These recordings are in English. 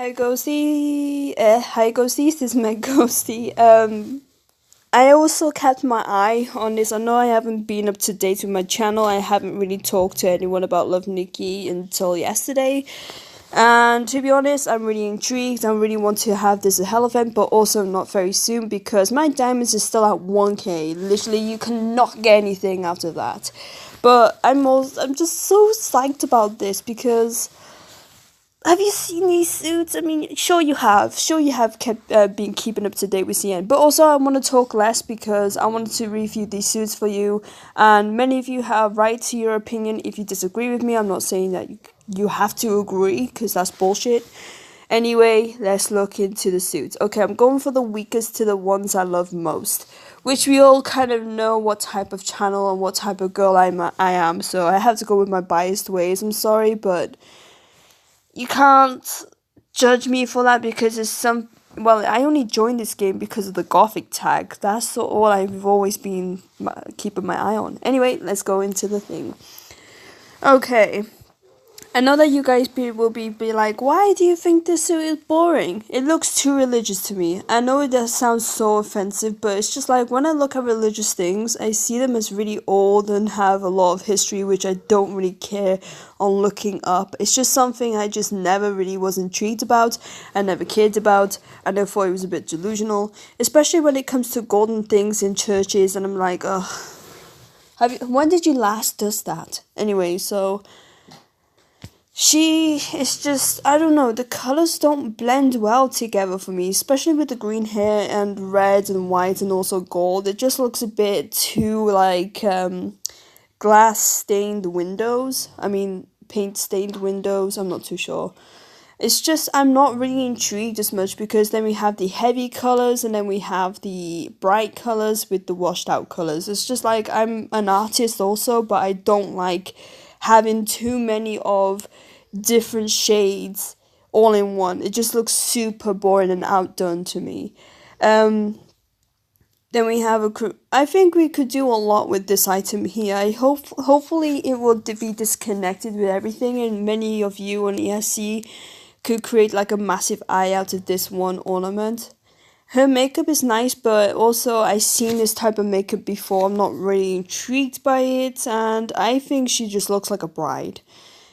Hi ghosties, this is my ghosty. I also kept my eye on this. I know I haven't been up to date with my channel. I haven't really talked to anyone about Love Nikki until yesterday. And to be honest, I'm really intrigued. I really want to have this a hell event, but also not very soon because my diamonds is still at 1k. Literally, you cannot get anything out of that. But I'm just so psyched about this because have you seen these suits? I mean, sure you have. Sure you have kept been keeping up to date with CN. But also I want to talk less because I wanted to review these suits for you. And many of you have right to your opinion. If you disagree with me, I'm not saying that you have to agree because that's bullshit. Anyway, let's look into the suits. Okay, I'm going for the weakest to the ones I love most. Which we all kind of know what type of channel and what type of girl I am. So I have to go with my biased ways. I'm sorry, but you can't judge me for that because it's well, I only joined this game because of the gothic tag. That's all I've always been keeping my eye on. Anyway, let's go into the thing. Okay. I know that you guys will be like, why do you think this suit is boring? It looks too religious to me. I know it does sound so offensive, but it's just like when I look at religious things, I see them as really old and have a lot of history, which I don't really care on looking up. It's just something I just never really was intrigued about. I never cared about, and I thought it was a bit delusional, especially when it comes to golden things in churches, and I'm like, ugh. When did you last do that? Anyway, so she is just, I don't know, the colors don't blend well together for me, especially with the green hair and red and white and also gold. It just looks a bit too like glass stained windows. I mean, paint stained windows, I'm not too sure. It's just, I'm not really intrigued as much because then we have the heavy colors and then we have the bright colors with the washed out colors. It's just like, I'm an artist also, but I don't like having too many of different shades all in one. It just looks super boring and outdone to me. Then we have I think we could do a lot with this item here. Hopefully it will be disconnected with everything, and many of you on ESC could create like a massive eye out of this one ornament. Her makeup is nice, but also I've seen this type of makeup before. I'm not really intrigued by it, and I think she just looks like a bride,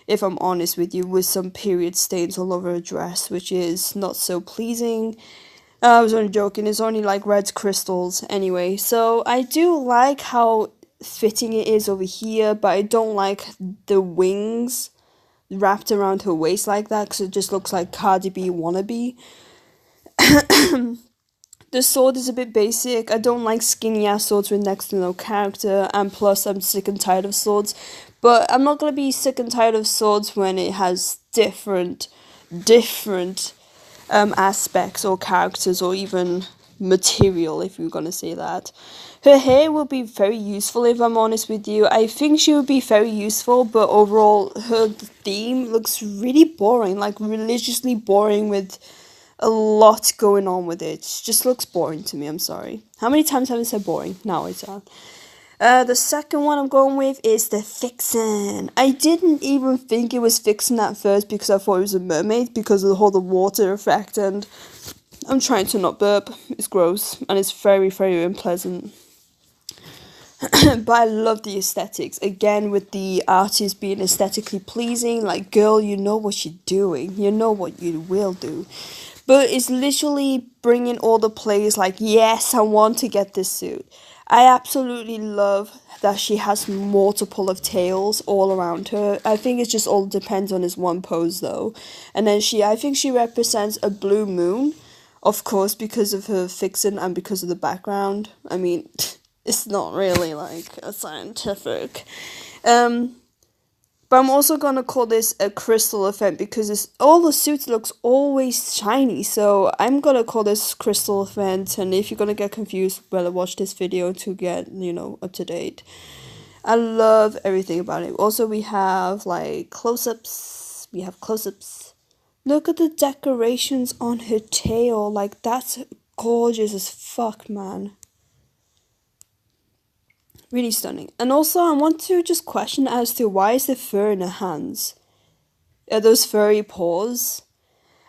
if I'm honest with you, with some period stains all over her dress, which is not so pleasing. I was only joking, it's only like red crystals anyway. So I do like how fitting it is over here, but I don't like the wings wrapped around her waist like that because it just looks like Cardi B wannabe. The sword is a bit basic. I don't like skinny ass swords with next to no character, and plus I'm sick and tired of swords. But I'm not gonna be sick and tired of swords when it has different aspects or characters or even material, if you're gonna say that. Her hair will be very useful, if I'm honest with you. I think she would be very useful, but overall her theme looks really boring, like religiously boring with a lot going on with it. It just looks boring to me, I'm sorry. How many times have I said boring? Now it's on. The second one I'm going with is the Vixen. I didn't even think it was Vixen at first because I thought it was a mermaid because of the whole water effect, and I'm trying to not burp. It's gross and it's very, very unpleasant. But I love the aesthetics. Again, with the artist being aesthetically pleasing, like, girl, you know what you're doing. You know what you will do. But it's literally bringing all the players like, yes, I want to get this suit. I absolutely love that she has multiple of tails all around her. I think it just all depends on this one pose though. And then I think she represents a blue moon, of course, because of her Vixen and because of the background. I mean, it's not really like a scientific. But I'm also gonna call this a crystal effect because all the suits looks always shiny. So I'm gonna call this crystal event. And if you're gonna get confused, well, watch this video to get up to date. I love everything about it. Also, we have like close-ups. Look at the decorations on her tail. Like, that's gorgeous as fuck, man. Really stunning. And also, I want to just question as to why is there fur in her hands? Are those furry paws?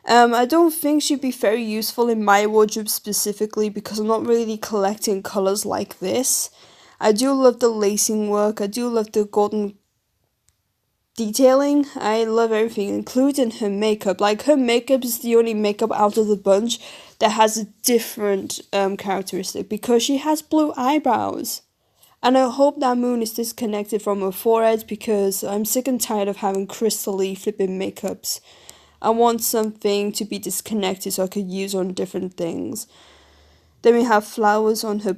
I don't think she'd be very useful in my wardrobe specifically because I'm not really collecting colors like this. I do love the lacing work. I do love the golden detailing. I love everything, including her makeup. Like, her makeup is the only makeup out of the bunch that has a different characteristic because she has blue eyebrows. And I hope that moon is disconnected from her forehead because I'm sick and tired of having crystally flipping makeups. I want something to be disconnected so I could use on different things. Then we have flowers on her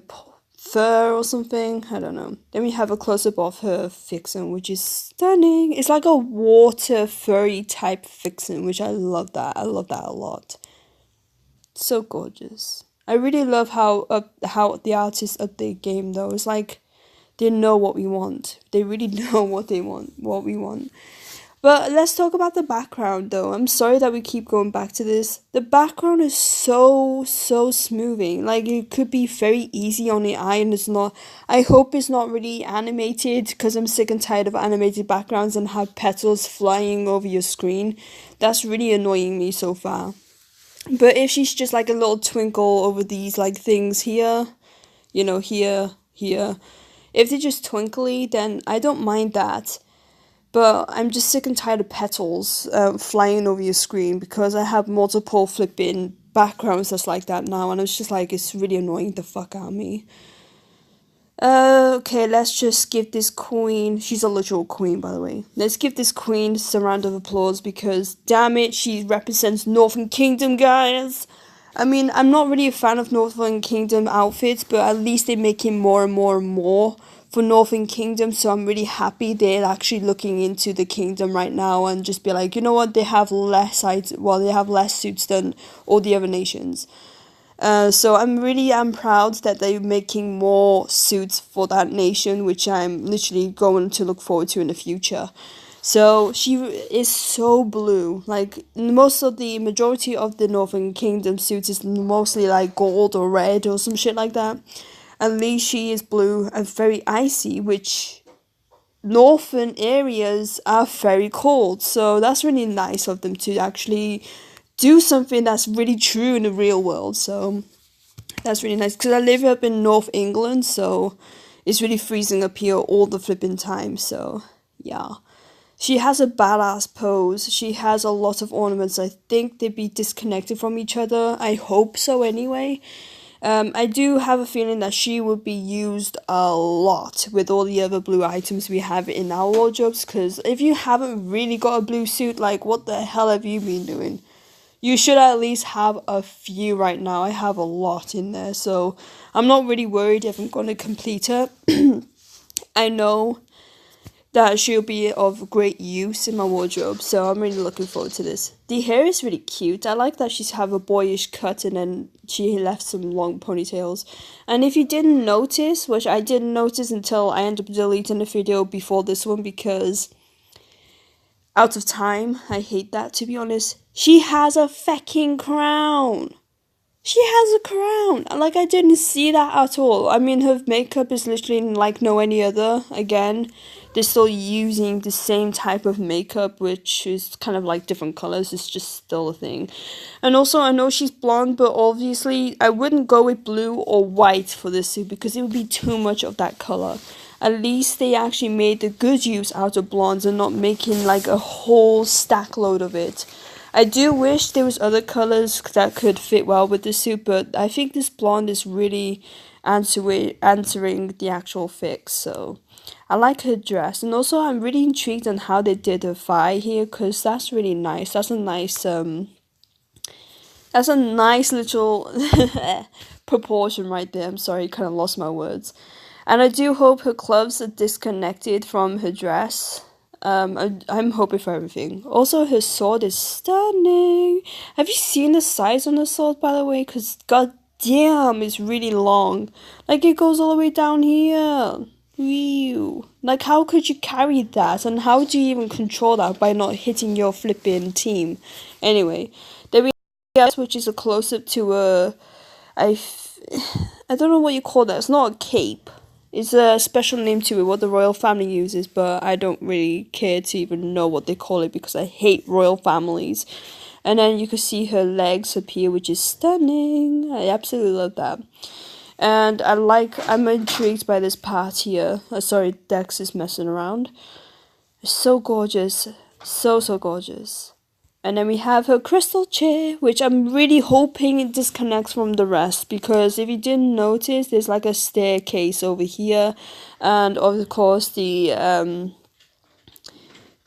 fur or something. I don't know. Then we have a close up of her vixen, which is stunning. It's like a water furry type vixen, which I love that. I love that a lot. So gorgeous. I really love how the artists up their game though. It's like they know what we want. They really know what we want. But let's talk about the background though. I'm sorry that we keep going back to this. The background is so smoothing. Like, it could be very easy on the eye and it's not. I hope it's not really animated because I'm sick and tired of animated backgrounds and have petals flying over your screen. That's really annoying me so far. But if she's just like a little twinkle over these like things here, here. If they're just twinkly, then I don't mind that. But I'm just sick and tired of petals flying over your screen because I have multiple flipping backgrounds that's like that now, and it's just like, it's really annoying the fuck out of me. Okay, let's just give this queen, she's a literal queen by the way, let's give this queen some round of applause because damn it, she represents Northern Kingdom, guys. I mean, I'm not really a fan of Northern Kingdom outfits, but at least they're making more and more and more for Northern Kingdom, so I'm really happy they're actually looking into the kingdom right now and just be like, you know what, they have less they have less suits than all the other nations. So I'm proud that they're making more suits for that nation, which I'm literally going to look forward to in the future. So she is so blue. Like, most of the majority of the Northern Kingdom suits is mostly like gold or red or some shit like that. At least she is blue and very icy, which northern areas are very cold. So that's really nice of them to actually do something that's really true in the real world. So that's really nice because I live up in North England, so it's really freezing up here all the flipping time. So yeah, she has a badass pose. She has a lot of ornaments. I think they'd be disconnected from each other. I hope so anyway. I do have a feeling that she would be used a lot with all the other blue items we have in our wardrobes, because if you haven't really got a blue suit, like, what the hell have you been doing? You should at least have a few right now. I have a lot in there, so I'm not really worried if I'm going to complete her. I know that she'll be of great use in my wardrobe, so I'm really looking forward to this. The hair is really cute. I like that she's have a boyish cut and then she left some long ponytails. And if you didn't notice, which I didn't notice until I ended up deleting the video before this one because out of time, I hate that, to be honest. She has a fucking crown. She has a crown. Like, I didn't see that at all. I mean, her makeup is literally like no any other. Again, they're still using the same type of makeup, which is kind of like different colors. It's just still a thing. And also, I know she's blonde, but obviously, I wouldn't go with blue or white for this suit because it would be too much of that color. At least they actually made the good use out of blondes and not making like a whole stack load of it. I do wish there was other colors that could fit well with the suit, but I think this blonde is really answering the actual fix. So I like her dress, and also I'm really intrigued on how they did the thigh here, because that's really nice. That's a nice little proportion right there. I'm sorry, kind of lost my words. And I do hope her gloves are disconnected from her dress. I'm hoping for everything. Also, her sword is stunning. Have you seen the size on the sword, by the way? Because, god damn, it's really long. Like, it goes all the way down here. Ew. Like, how could you carry that? And how do you even control that by not hitting your flipping team? Anyway, then we have, which is a close-up to I don't know what you call that. It's not a cape. It's a special name to it, what the royal family uses, but I don't really care to even know what they call it because I hate royal families. And then you can see her legs appear, which is stunning. I absolutely love that. And I'm intrigued by this part here. Sorry, Dex is messing around. It's so gorgeous. So gorgeous. And then we have her crystal chair, which I'm really hoping it disconnects from the rest, because if you didn't notice, there's like a staircase over here, and of course the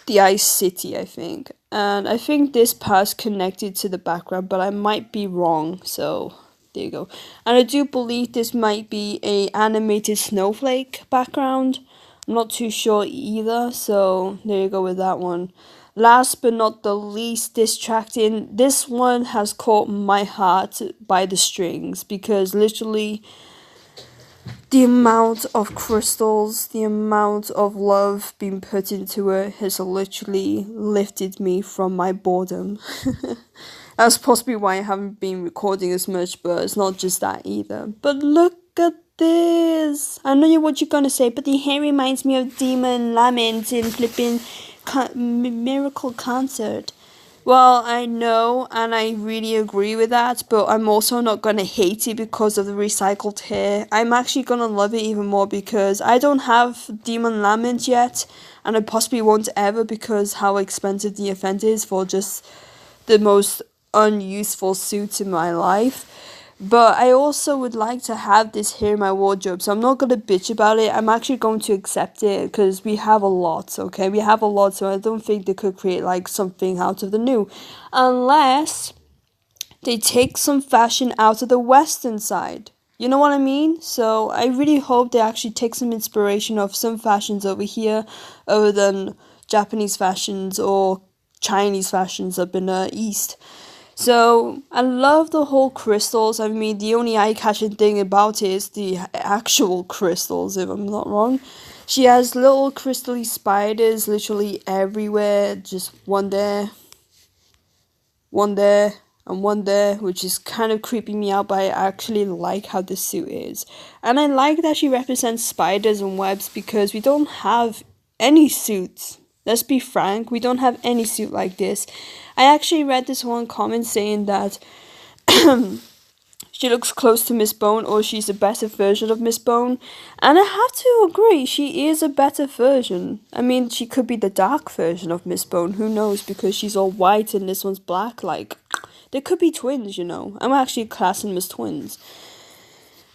Ice City, I think. And I think this part's connected to the background, but I might be wrong, so there you go. And I do believe this might be a animated snowflake background. I'm not too sure either, so there you go with that one. Last but not the least distracting, this one has caught my heart by the strings, because literally the amount of crystals, the amount of love being put into it has literally lifted me from my boredom. That's possibly why I haven't been recording as much, but it's not just that either. But look at this! I know what you're gonna say, but the hair reminds me of Demon Laments in flipping Miracle Concert. Well, I know, and I really agree with that, but I'm also not gonna hate it because of the recycled hair. I'm actually gonna love it even more because I don't have Demon Lament yet, and I possibly won't ever because how expensive the event is for just the most unuseful suit in my life. But I also would like to have this here in my wardrobe, so I'm not going to bitch about it. I'm actually going to accept it because we have a lot, okay? We have a lot, so I don't think they could create like something out of the new. Unless they take some fashion out of the Western side. You know what I mean? So I really hope they actually take some inspiration of some fashions over here other than Japanese fashions or Chinese fashions up in the East. So I love the whole crystals. I mean, the only eye-catching thing about it is the actual crystals, if I'm not wrong. She has little crystally spiders literally everywhere. Just one there, and one there, which is kind of creeping me out, but I actually like how this suit is. And I like that she represents spiders and webs because we don't have any suits. Let's be frank, we don't have any suit like this. I actually read this one comment saying that she looks close to Miss Bone, or she's a better version of Miss Bone. And I have to agree, she is a better version. I mean, she could be the dark version of Miss Bone, who knows, because she's all white and this one's black. Like, they could be twins, you know. I'm actually classing them as twins.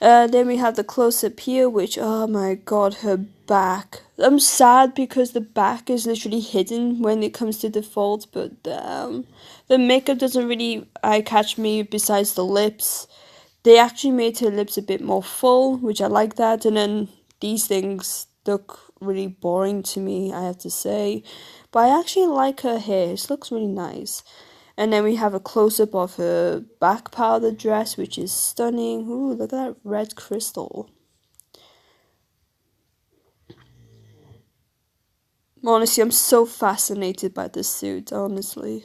Then we have the close-up here, which, oh my god, her back. I'm sad because the back is literally hidden when it comes to default, but the makeup doesn't really eye-catch me besides the lips. They actually made her lips a bit more full, which I like that, and then these things look really boring to me, I have to say. But I actually like her hair, it looks really nice. And then we have a close-up of her back part of the dress, which is stunning. Ooh, look at that red crystal. Honestly, I'm so fascinated by this suit, honestly.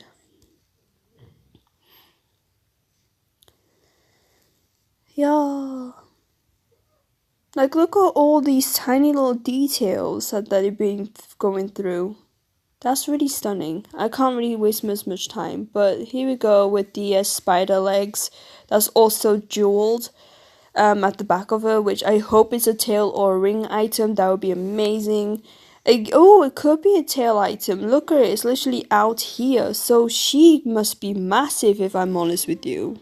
Yeah. Like, look at all these tiny little details that they've been going through. That's really stunning. I can't really waste much time, but here we go with the spider legs. That's also jeweled at the back of her, which I hope is a tail or a ring item. That would be amazing. It could be a tail item. Look at it, it's literally out here. So she must be massive if I'm honest with you.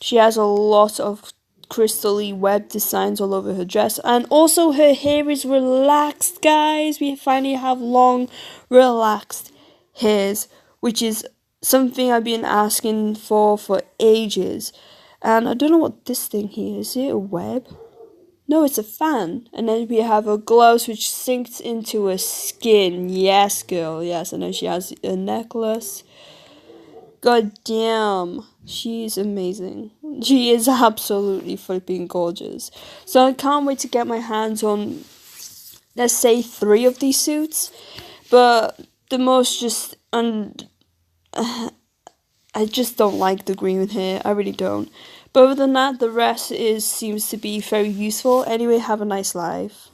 She has a lot of crystally web designs all over her dress, and also her hair is relaxed, guys. We finally have long relaxed hairs, which is something I've been asking for ages. And I don't know what this thing here is. It a web? No, it's a fan. And then we have her gloves, which sinks into her skin. Yes, girl, yes. And then she has a necklace. God damn, she is amazing. She is absolutely flipping gorgeous. So I can't wait to get my hands on, let's say, 3 of these suits. But the most just, I just don't like the green hair. I really don't. But other than that, the rest seems to be very useful. Anyway, have a nice life.